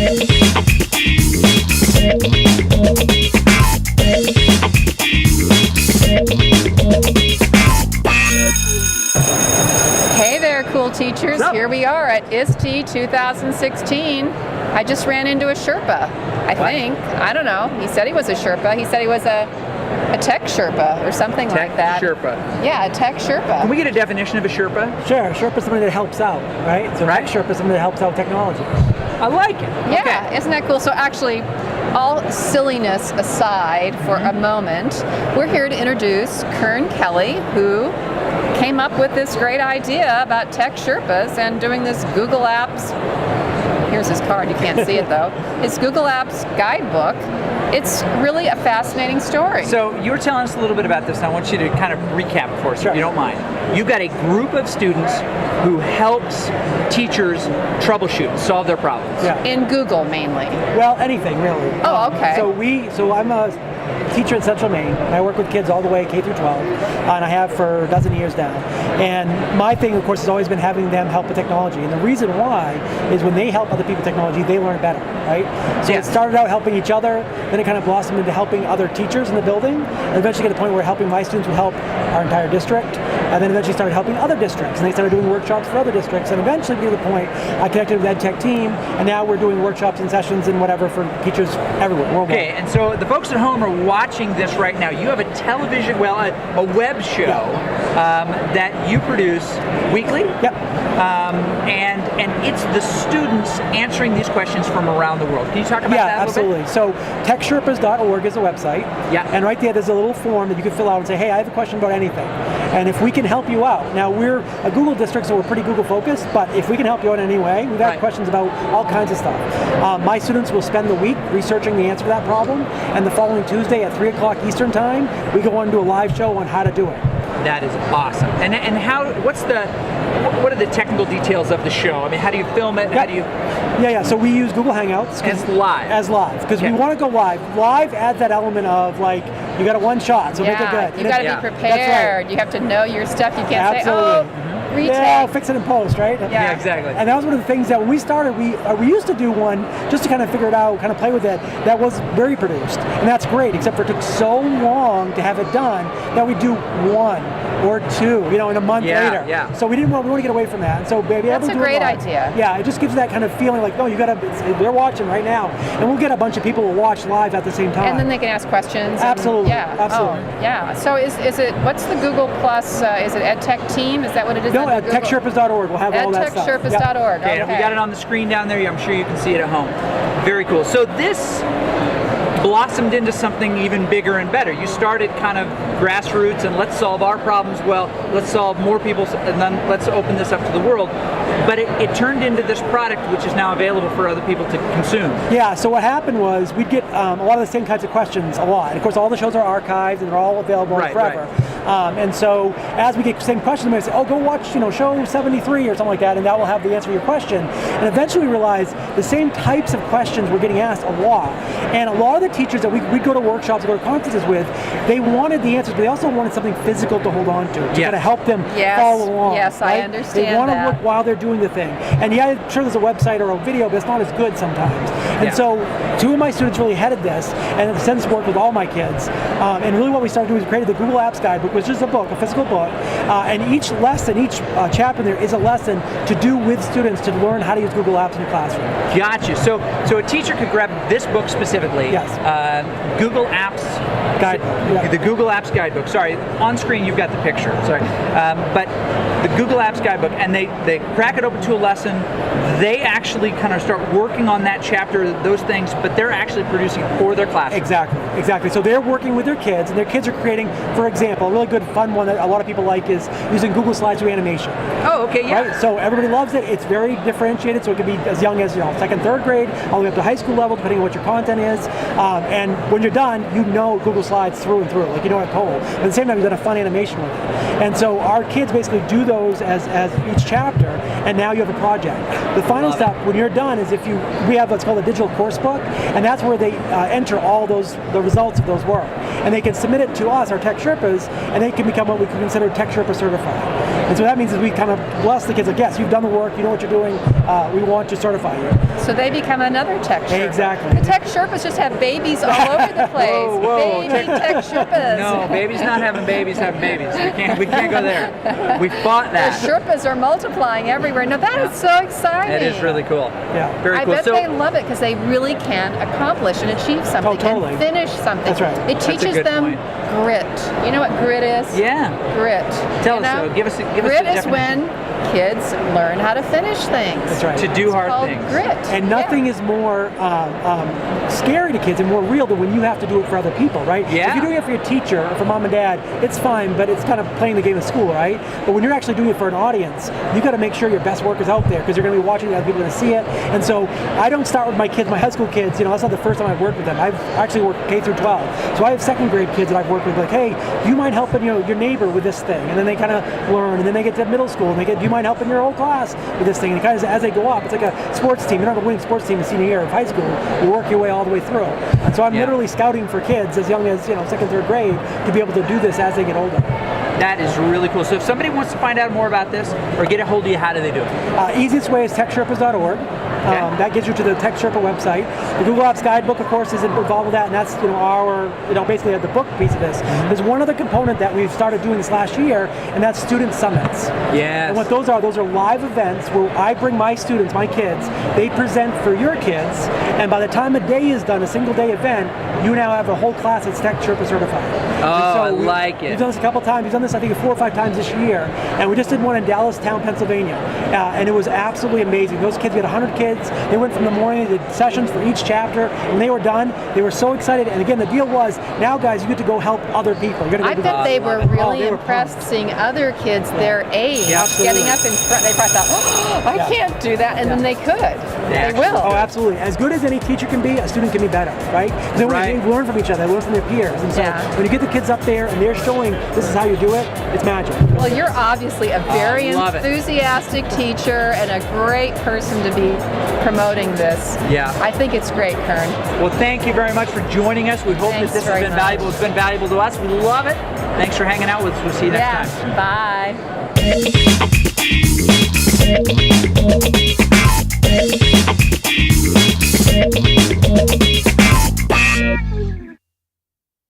Hey there, cool teachers. Here we are at ISTE 2016. I just ran into a Sherpa, I think. I don't know. He said he was a Sherpa. He said he was a tech Sherpa or something like that. Sherpa. Yeah, a tech Sherpa. Can we get a definition of a Sherpa? Sure. Sherpa is somebody that helps out, right? So tech Sherpa is somebody that helps out with technology. I like it. Yeah, Okay. isn't that cool? So actually, all silliness aside for a moment, we're here to introduce Kern Kelley, who came up with this great idea about tech Sherpas and doing this Google Apps. Here's his card, you can't see it though. It's Google Apps guidebook. It's really a fascinating story. So you were telling us a little bit about this, and I want you to kind of recap for us, if you don't mind. You've got a group of students who helps teachers troubleshoot, solve their problems. Yeah. In Google mainly. Well, anything really. Oh, okay. So I'm a teacher in Central Maine, and I work with kids all the way K through 12, and I have for a dozen years now. And my thing, of course, has always been having them help with technology. And the reason why is when they help other people with technology, they learn better, right? So it started out helping each other, then it kind of blossomed into helping other teachers in the building, and eventually get to the point where helping my students would help our entire district, and then eventually started helping other districts, and they started doing workshops for other districts, and eventually to the point I connected with the ed tech team, and now we're doing workshops and sessions and whatever for teachers everywhere, worldwide. Okay, and so the folks at home are watching this right now. You have a television, well, a web show that you produce weekly. Yep. And it's the students answering these questions from around the world. Can you talk about that a little bit? Yeah, absolutely. So techsherpas.org is the website. Yeah. And right there, there's a little form that you can fill out and say, hey, I have a question about anything. And if we can help you out, now we're a Google district, so we're pretty Google focused, but if we can help you out in any way, we've had questions about all kinds of stuff. My students will spend the week researching the answer to that problem, and the following Tuesday at 3 o'clock Eastern time, we go on to a live show on how to do it. That is awesome. And how? What are the technical details of the show? I mean, how do you film it? How do you? Yeah. So we use Google Hangouts as live because we want to go live. Live adds that element of like you got a one shot, so make it good. You got to be prepared. That's right. You have to know your stuff. You can't Absolutely. say, retake. Yeah, I'll fix it in post, right? Yeah, exactly. And that was one of the things that when we started, we used to do one just to kind of figure it out, kind of play with it. That was very produced, and that's great. Except for it took so long to have it done that we do one or two, in a month later. Yeah. So we want to get away from that. And so maybe that's a great idea. Yeah, it just gives that kind of feeling like, no, they're watching right now, and we'll get a bunch of people to watch live at the same time. And then they can ask questions. Absolutely. Absolutely. Yeah. So is it? What's the Google Plus? Is it EdTech Team? Is that what it is? No, TechSherpas.org. We'll have all that stuff. TechSherpas.org. Okay, we got it on the screen down there. I'm sure you can see it at home. Very cool. So this blossomed into something even bigger and better. You started kind of grassroots and let's solve our problems. Well, let's solve more people's, and then let's open this up to the world. But it turned into this product which is now available for other people to consume. Yeah, so what happened was we'd get a lot of the same types of questions a lot. And of course, all the shows are archived and they're all available forever. And so as we get the same questions, we say, oh, go watch show 73 or something like that, and that will have the answer to your question. And eventually we realized the same types of questions were getting asked a lot. And a lot of the teachers that we'd go to workshops, go to conferences with, they wanted the answers, but they also wanted something physical to hold on to kind of help them follow along. Yes, right? I understand They want to look while they're doing the thing. And I'm sure there's a website or a video, but it's not as good sometimes. And so two of my students really headed this, and in a sense worked with all my kids. And really what we started doing is we created the Google Apps Guidebook, which is a book, a physical book. And each lesson, each chapter there is a lesson to do with students to learn how to use Google Apps in the classroom. Gotcha. So a teacher could grab this book specifically. Yes. Google Apps Guidebook. The Google Apps Guidebook. Sorry, on screen you've got the picture. Sorry. But the Google Apps Guidebook, and they crack it open to a lesson. They actually kind of start working on that chapter, those things, but they're actually producing it for their classroom. Exactly. So they're working with their kids, and their kids are creating, for example, a really good fun one that a lot of people like is using Google Slides through animation. Oh, okay, yeah. Right? So everybody loves it. It's very differentiated, so it can be as young as second, third grade, all the way up to high school level, depending on what your content is. And when you're done, Google Slides through and through, like you know what it's called. But at the same time, you've done a fun animation with it. And so our kids basically do those as each chapter, and now you have a project. The final step, when you're done, is we have what's called a digital course book, and that's where they enter all the results of those work. And they can submit it to us, our Tech Sherpas, and they can become what we can consider Tech Sherpa certified. And so that means is we kind of bless the kids like, yes, you've done the work, you know what you're doing, we want to certify you. So they become another tech Sherpa. Exactly. The tech Sherpas just have babies all over the place. Whoa. Baby tech Sherpas. No, babies not having babies having babies. We can't go there. We fought The that. Sherpas are multiplying everywhere. Now that is so exciting. That is really cool. Yeah. Very I cool. bet they love it because they really can accomplish and achieve something totally. and finish something. That's right. It That's a teaches good them point. grit. You know what grit is? Yeah. Grit. Tell You us, know? though. Give us the Grit is definition. when kids learn how to finish things. That's right. To do hard Called things. grit. And nothing is more scary to kids and more real than when you have to do it for other people, right? Yeah. If you're doing it for your teacher or for mom and dad, it's fine, but it's kind of playing the game of school, right? But when you're actually doing it for an audience, you got to make sure your best work is out there because you're going to be watching the other people to see it. And so I don't start with my kids, my high school kids. That's not the first time I've worked with them. I've actually worked K through 12. So I have second grade kids that I've worked with, like, hey, do you mind helping your neighbor with this thing? And then they kind of learn, and then they get to middle school, and they get, do you mind helping your whole class with this thing? And kind of as they go up, it's like a sports team. You're not a winning sports team in senior year of high school. You work your way all the way through. And so I'm literally scouting for kids as young as second, third grade to be able to do this as they get older. That is really cool. So if somebody wants to find out more about this or get a hold of you, how do they do it? Easiest way is techsherpas.org. That gets you to the Tech Sherpa website. The Google Apps Guidebook, of course, is involved with that, and that's our basically the book piece of this. There's one other component that we've started doing this last year, and that's student summits. Yes. And what those are live events where I bring my students, my kids, they present for your kids, and by the time a day is done, a single day event, you now have a whole class that's Tech Sherpa certified. Oh, I we've like it. We've done this a couple times. We've done this, I think, 4 or 5 times this year, and we just did one in Dallastown, Pennsylvania, and it was absolutely amazing. Those kids, we had 100 kids. They went from the morning, they did sessions for each chapter. When they were done, they were so excited. And again, the deal was, now guys, you get to go help other people. You're I gonna bet they were really they were impressed pumped. seeing other kids their age getting up in front. They probably thought, oh, I can't do that, and then they could. They will. Oh, absolutely. As good as any teacher can be, a student can be better, right? They learn from each other. They learn from their peers. And so when you get the kids up there and they're showing this is how you do it, it's magic. Well, you're obviously a very love it. enthusiastic teacher and a great person to be promoting this. Yeah. I think it's great, Kern. Well, thank you very much for joining us. We hope Thanks that this has very been much. valuable. It's been valuable to us. We love it. Thanks for hanging out with us. We'll see you next time. Bye.